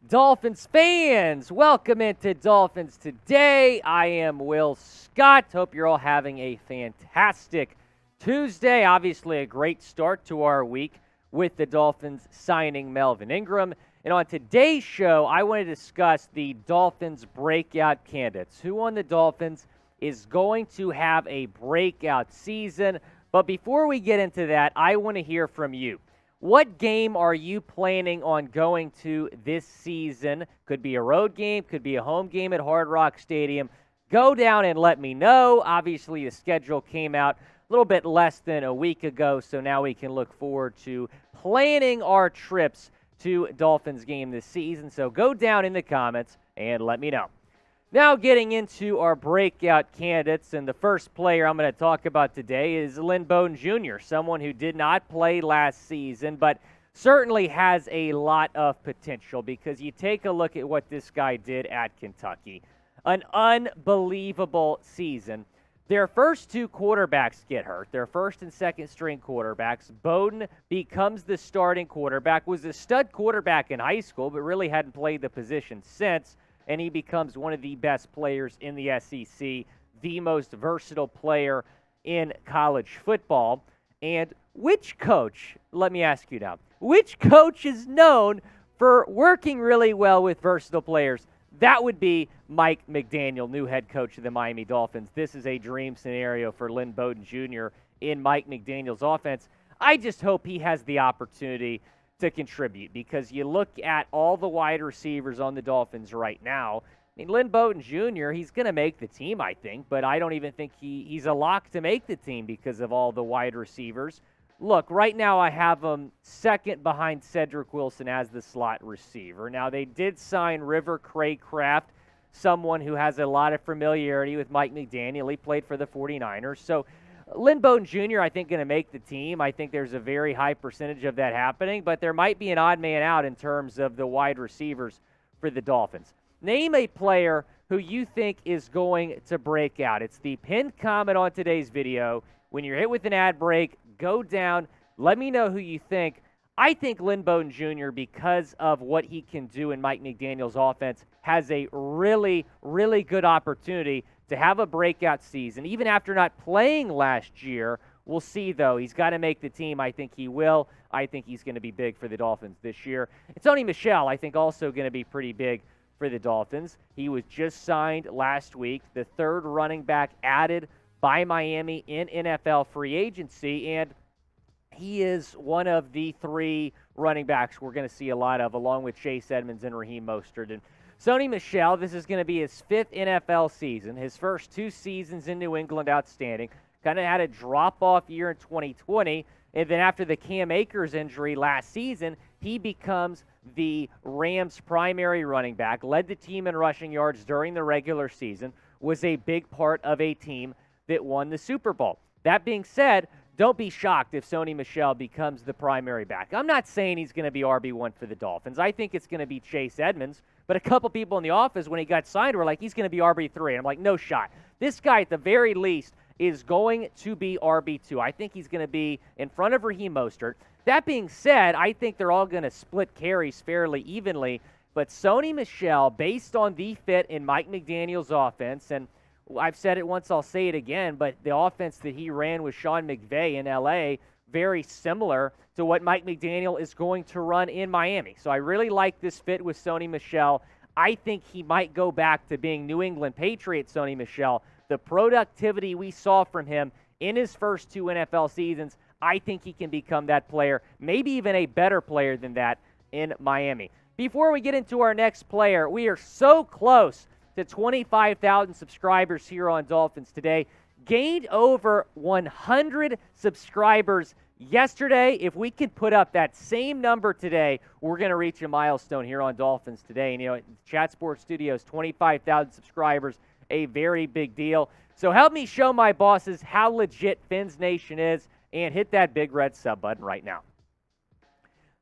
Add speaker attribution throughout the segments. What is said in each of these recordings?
Speaker 1: Dolphins fans, welcome into Dolphins Today. I am Will Scott. Hope you're all having a fantastic Tuesday. Obviously, a great start to our week with the Dolphins signing Melvin Ingram. And on today's show, I want to discuss the Dolphins breakout candidates. Who on the Dolphins is going to have a breakout season? But before we get into that, I want to hear from you. What game are you planning on going to this season? Could be a road game, could be a home game at Hard Rock Stadium. Go down and let me know. Obviously, the schedule came out a little bit less than a week ago, so now we can look forward to planning our trips to Dolphins game this season. So go down in the comments and let me know. Now getting into our breakout candidates, and the first player I'm going to talk about today is Lynn Bowden Jr., someone who did not play last season, but certainly has a lot of potential because you take a look at what this guy did at Kentucky. An unbelievable season. Their first two quarterbacks get hurt, their first and second string quarterbacks. Bowden becomes the starting quarterback, was a stud quarterback in high school, but really hadn't played the position since. And he becomes one of the best players in the SEC, the most versatile player in college football. And which coach, let me ask you now, which coach is known for working really well with versatile players? That would be Mike McDaniel, new head coach of the Miami Dolphins. This is a dream scenario for Lynn Bowden Jr. in Mike McDaniel's offense. I just hope he has the opportunity to contribute because you look at all the wide receivers on the Dolphins right now. I mean, Lynn Bowden Jr., he's going to make the team, I think, but I don't even think he's a lock to make the team because of all the wide receivers. Look, right now I have him second behind Cedric Wilson as the slot receiver. Now, they did sign River Craycraft, someone who has a lot of familiarity with Mike McDaniel. He played for the 49ers. So Lynn Bowden Jr., I think, going to make the team. I think there's a very high percentage of that happening, but there might be an odd man out in terms of the wide receivers for the Dolphins. Name a player who you think is going to break out. It's the pinned comment on today's video. When you're hit with an ad break, go down. Let me know who you think. I think Lynn Bowden Jr., because of what he can do in Mike McDaniel's offense, has a really, really good opportunity to have a breakout season. Even after not playing last year, we'll see, though. He's got to make the team. I think he will. I think he's going to be big for the Dolphins this year. And Sony Michel, I think, also going to be pretty big for the Dolphins. He was just signed last week, the third running back added by Miami in NFL free agency, and he is one of the three running backs we're going to see a lot of, along with Chase Edmonds and Raheem Mostert. And Sony Michel, this is going to be his fifth NFL season. His first two seasons in New England, outstanding. Kind of had a drop-off year in 2020, and then after the Cam Akers injury last season, he becomes the Rams' primary running back, led the team in rushing yards during the regular season, was a big part of a team that won the Super Bowl. That being said, don't be shocked if Sony Michel becomes the primary back. I'm not saying he's going to be RB1 for the Dolphins. I think it's going to be Chase Edmonds, but a couple people in the office when he got signed were like, he's going to be RB3. And I'm like, no shot. This guy, at the very least, is going to be RB2. I think he's going to be in front of Raheem Mostert. That being said, I think they're all going to split carries fairly evenly, but Sony Michel, based on the fit in Mike McDaniel's offense, and I've said it once, I'll say it again, but the offense that he ran with Sean McVay in L.A., very similar to what Mike McDaniel is going to run in Miami. So I really like this fit with Sony Michel. I think he might go back to being New England Patriot Sony Michel. The productivity we saw from him in his first two NFL seasons, I think he can become that player, maybe even a better player than that in Miami. Before we get into our next player, we are so close to 25,000 subscribers here on Dolphins Today. Gained over 100 subscribers yesterday. If we can put up that same number today, we're going to reach a milestone here on Dolphins Today. And, you know, Chat Sports Studios, 25,000 subscribers, a very big deal. So help me show my bosses how legit Fins Nation is and hit that big red sub button right now.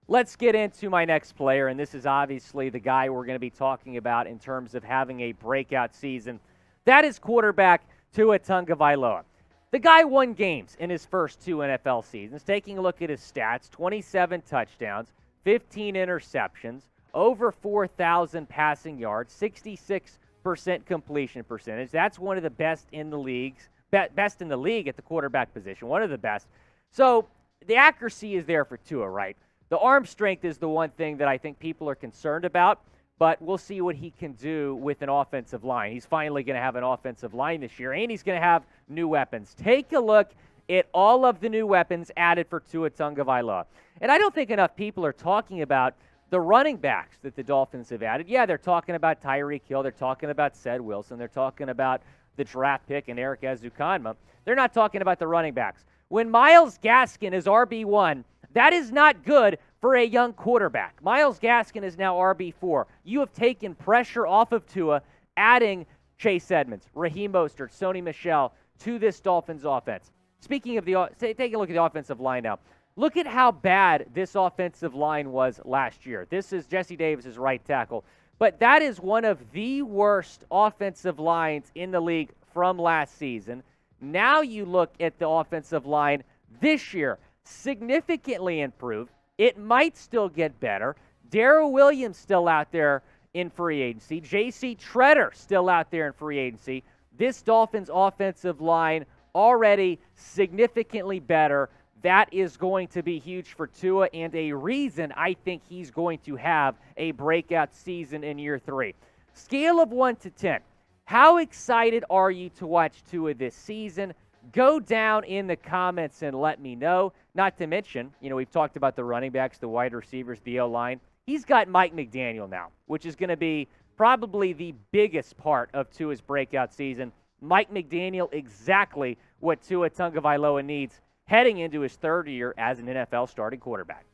Speaker 1: Let's get into my next player, and this is obviously the guy we're going to be talking about in terms of having a breakout season. That is quarterback Tua Tagovailoa. The guy won games in his first two NFL seasons. Taking a look at his stats, 27 touchdowns, 15 interceptions, over 4,000 passing yards, 66% completion percentage. That's one of the best in the leagues, best in the league at the quarterback position, one of the best. So the accuracy is there for Tua, right? The arm strength is the one thing that I think people are concerned about, but we'll see what he can do with an offensive line. He's finally going to have an offensive line this year, and he's going to have new weapons. Take a look at all of the new weapons added for Tua Tagovailoa. And I don't think enough people are talking about the running backs that the Dolphins have added. Yeah, they're talking about Tyreek Hill. They're talking about Ced Wilson. They're talking about the draft pick and Erik Ezukanma. They're not talking about the running backs. When Myles Gaskin is RB1, that is not good for a young quarterback. Myles Gaskin is now RB4. You have taken pressure off of Tua, adding Chase Edmonds, Raheem Mostert, Sony Michel to this Dolphins offense. Speaking of take a look at the offensive line now. Look at how bad this offensive line was last year. This is Jesse Davis's right tackle. But that is one of the worst offensive lines in the league from last season. Now you look at the offensive line this year, significantly improved. It might still get better. Darrell Williams still out there in free agency. J.C. Treader still out there in free agency. This Dolphins offensive line already significantly better. That is going to be huge for Tua and a reason I think he's going to have a breakout season in year 3. Scale of 1 to 10. How excited are you to watch Tua this season? Go down in the comments and let me know. Not to mention, we've talked about the running backs, the wide receivers, the O-line. He's got Mike McDaniel now, which is going to be probably the biggest part of Tua's breakout season. Mike McDaniel, exactly what Tua Tagovailoa needs heading into his third year as an NFL starting quarterback.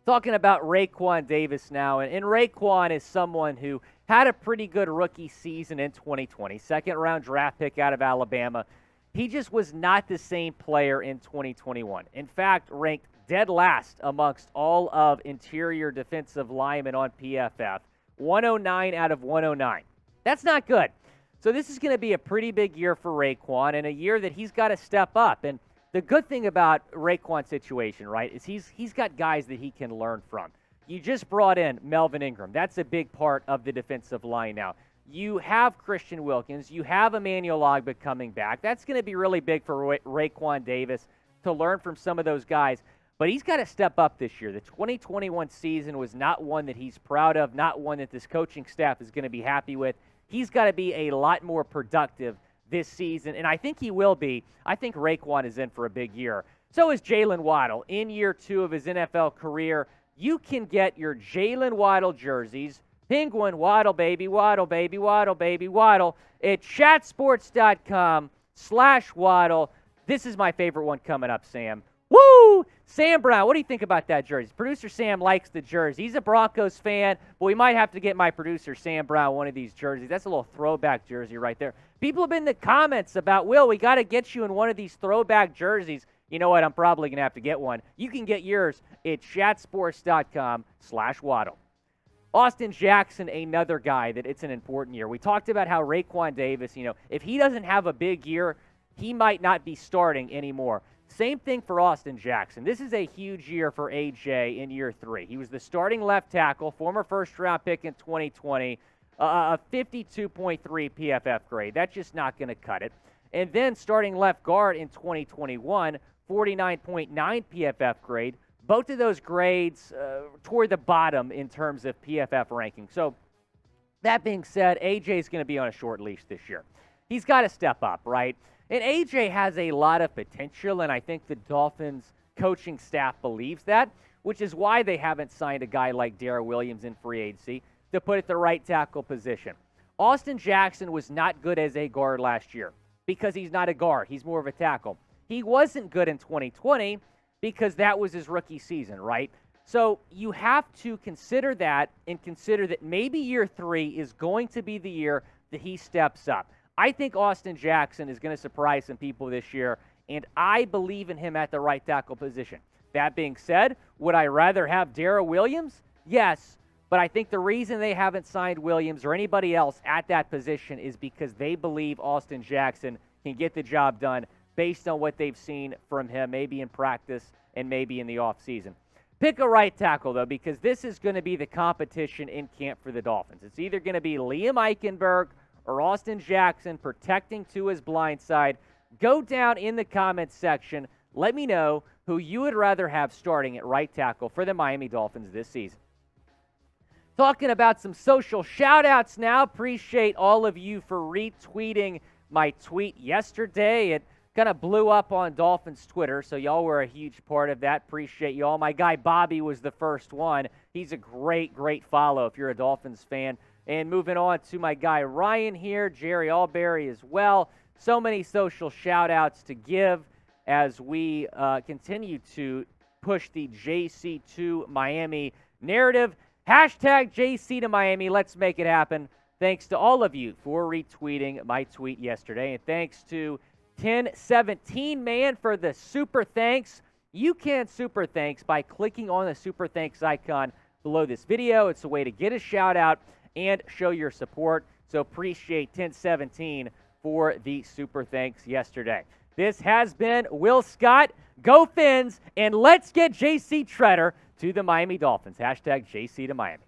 Speaker 1: Talking about Raekwon Davis now, and Raekwon is someone who had a pretty good rookie season in 2020, second-round draft pick out of Alabama. He just was not the same player in 2021. In fact, ranked dead last amongst all of interior defensive linemen on PFF, 109 out of 109. That's not good. So this is going to be a pretty big year for Raekwon, and a year that he's got to step up. And the good thing about Raekwon's situation, right, is he's got guys that he can learn from. You just brought in Melvin Ingram. That's a big part of the defensive line now. You have Christian Wilkins. You have Emmanuel Ogbah coming back. That's going to be really big for Raekwon Davis to learn from some of those guys. But he's got to step up this year. The 2021 season was not one that he's proud of, not one that this coaching staff is going to be happy with. He's got to be a lot more productive this season, and I think he will be. I think Raekwon is in for a big year. So is Jalen Waddle. In year 2 of his NFL career, you can get your Jalen Waddle jerseys, Penguin, Waddle, baby, Waddle, baby, Waddle, baby, Waddle, at chatsports.com/Waddle. This is my favorite one coming up, Sam. Woo! Sam Brown, what do you think about that jersey? Producer Sam likes the jersey. He's a Broncos fan, but we might have to get my producer Sam Brown one of these jerseys. That's a little throwback jersey right there. People have been in the comments about, Will, we got to get you in one of these throwback jerseys. You know what? I'm probably going to have to get one. You can get yours at chatsports.com/Waddle. Austin Jackson, another guy that it's an important year. We talked about how Raekwon Davis, if he doesn't have a big year, he might not be starting anymore. Same thing for Austin Jackson. This is a huge year for AJ in year 3. He was the starting left tackle, former first-round pick in 2020, a 52.3 PFF grade. That's just not going to cut it. And then starting left guard in 2021, 49.9 PFF grade. Both of those grades toward the bottom in terms of PFF ranking. So that being said, AJ is going to be on a short leash this year. He's got to step up, right? And AJ has a lot of potential, and I think the Dolphins coaching staff believes that, which is why they haven't signed a guy like Darrell Williams in free agency to put at the right tackle position. Austin Jackson was not good as a guard last year because he's not a guard. He's more of a tackle. He wasn't good in 2020 because that was his rookie season, right? So you have to consider that and consider that maybe year 3 is going to be the year that he steps up. I think Austin Jackson is going to surprise some people this year, and I believe in him at the right tackle position. That being said, would I rather have Darrell Williams? Yes, but I think the reason they haven't signed Williams or anybody else at that position is because they believe Austin Jackson can get the job done based on what they've seen from him, maybe in practice and maybe in the offseason. Pick a right tackle, though, because this is going to be the competition in camp for the Dolphins. It's either going to be Liam Eichenberg or Austin Jackson protecting Tua's blind side. Go down in the comments section. Let me know who you would rather have starting at right tackle for the Miami Dolphins this season. Talking about some social shout-outs now. Appreciate all of you for retweeting my tweet yesterday. It kind of blew up on Dolphins Twitter, so y'all were a huge part of that. Appreciate y'all. My guy Bobby was the first one. He's a great, great follow if you're a Dolphins fan. And moving on to my guy Ryan here, Jerry Alberry as well. So many social shout-outs to give as we continue to push the JC2 Miami narrative. Hashtag JC to Miami. Let's make it happen. Thanks to all of you for retweeting my tweet yesterday. And thanks to 1017 man for the super thanks. You can super thanks by clicking on the super thanks icon below this video. It's a way to get a shout out and show your support. So appreciate 1017 for the super thanks yesterday. This has been Will Scott. Go Fins, and let's get JC Treader to the Miami Dolphins. Hashtag JC to Miami.